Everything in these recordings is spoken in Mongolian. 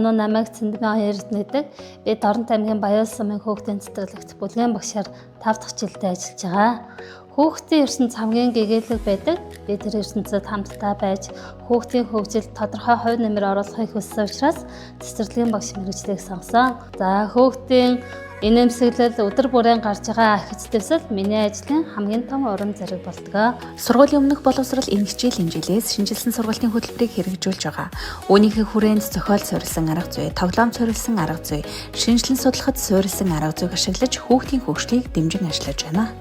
оноо намайг Цэндгэн Эрдэнэдэг. Би Дорнот аймгийн Баян сумын хүүхдийн цэцэрлэгт бүлгийн багшаар 5 дахь жилдээ ажиллаж байгаа. Хүүхдийн ертөнц хамгийн гэгээлэг байдаг. Би тэр ертөнцид хамтдаа байж хүүхдийн хөгжилд тодорхой хувь нэмэр оруулахыг хүссэн учраас цэцэрлэгийн багш мэргэжлийг сонгосон. За хүүхдийн инээмсэглэл өдөр бүрийн гарч байгаа ах эцэстээс миний ажлын хамгийн том урам зориг болдог. Сургуулийн өмнөх боловсрол энэ хичээл хэмжээлээс шинжилсэн сургалтын хөтөлбөрийг хэрэгжүүлж байгаа. Үүнийхээ хүрээнд зохиол суурилсан арга зүй, тоглоом суурилсан арга зүй, шинжилэн судлахад суурилсан арга зүйг ашиглаж хүүхдийн хөгжлийг дэмжин ажиллаж байна.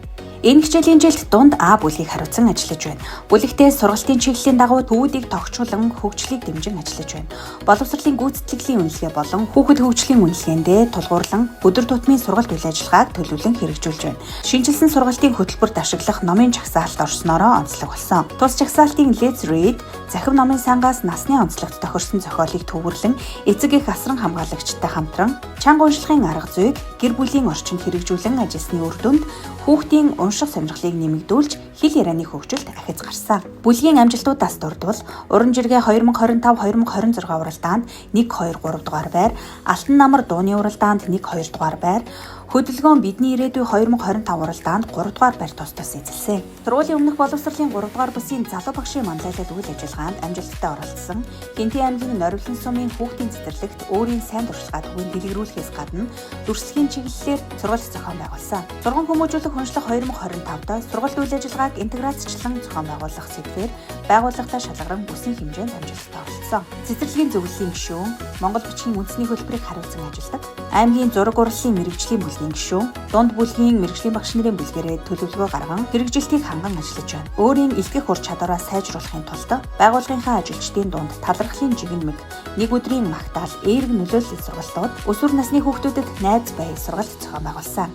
Энэ хичээлийн жилд дунд А бүлгийг хариуцсан ажиллаж байна. Бүлэгтээ сургалтын чиглэлийн дагуу төвүүдийг тогтчуулан хөгжлийг дэмжин ажиллаж байна. Боловсролын гүйцэтгэлийн үнэлгээ болон хүүхэд хөгжлийн үнэлгээндээ тулгуурлан өдөр тутмын сургалт үйл ажиллагааг төлөвлөн хэрэгжүүлж байна. Шинжилсэн сургалтын хөтөлбөрт ашиглах номын жагсаалт орсноороо онцлог болсон. Тус жагсаалтын Let's Read захив номын сангаас насны онцлогт тохирсон зохиолыг төвөрлөн эцэг эх асран хамгаалагчтай хамтран чанга уншлагын арга зүйг гэр бүлийн орчинд хэрэгжүүлэн ажилласны үр дүнд хүүхдийн унших сонирхлыг нэмэгдүүлж хэл ярианы хөгжилд ахиц гарсан. Бүлгийн амжилтуудаас дурдвал уран жиргээ 2025-2026 уралдаанд 1-2-3 дугаар байр, Алтан намар дууны уралдаанд 1-2 дугаар байр, Хөдөлгөөн бидний ирээдүй 2025 уралдаанд 3 дугаар байр тус эзэлсэн. Сургуулийн өмнөх боловсролын 3 дугаар бүсийн залуу багшийн манлайлал үйл ажиллагаанд амжилттай оролцсон. Хинтээ аймгийн Нориглон сумын хүүхдийн цэцэрлэгт өөрийн сайн туршлагаа түгээн дэлгэрүүлэхээс гадна дүрслэгийн чиглэлээр сургалт зохион байгуулсан. Сургууль хүмүүжүүлэх уншлах 2025-д сургалт үйл ажиллагааг интеграцчлан зохион байгуулах сэдвээр байгууллагатай шалгаран бүсийн хэмжээнд амжилттай оролцсон. Цэцэрлэгийн зөвлөлийн гишүүн, Монгол бичгийн үндэсний хөтөлбөрийг хариуцсан ажилдаг. Аймгийн зураг урлалын мэрэгжлийн бүлгийн гишүүн, дунд бүлгийн мэрэгжлийн багш нарын бүлгэрээ төлөвлөгөө гарган хэрэгжилтийг ханган ажиллаж байна. Өөрийн илтгэх ур чадвараа сайжруулахын тулд байгууллагынхаа ажилчдын дунд талархлын жигнэмэг, нэг өдрийн магтаал, эерэг нөлөөллийн сургалтууд өсвөр насны хүүхдүүдэд найз бай сургалт зохион байгуулсан.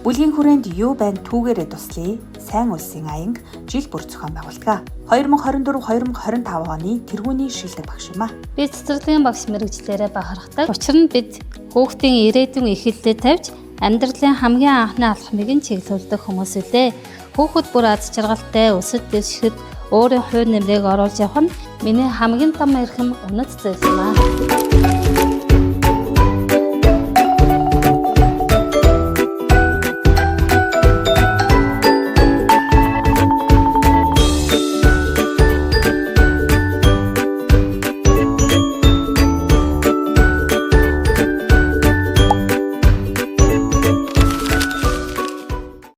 Бүлгийн хүрээнд юу байна түүгээрээ туслая, сайн улсын аянг жил бүр зохион байгуулдаг. 2024-2025 оны тэргүүний шилдэг багш юм а. Би цэцэрлэгийн багш мэргэжлээрээ бахархдаг. Учир нь бид хүүхдийн ирээдүйн эхлэлдээ тавьж амьдралын хамгийн анхны алхмыг нь чиглүүлдэг хүмүүс үлээ. Хүүхэд бүр аз жаргалтай өсөд дэвшихэд өөрийн хувь нэмрийг оруулж явах нь миний хамгийн том эрхэм үнэт зүйл юм а.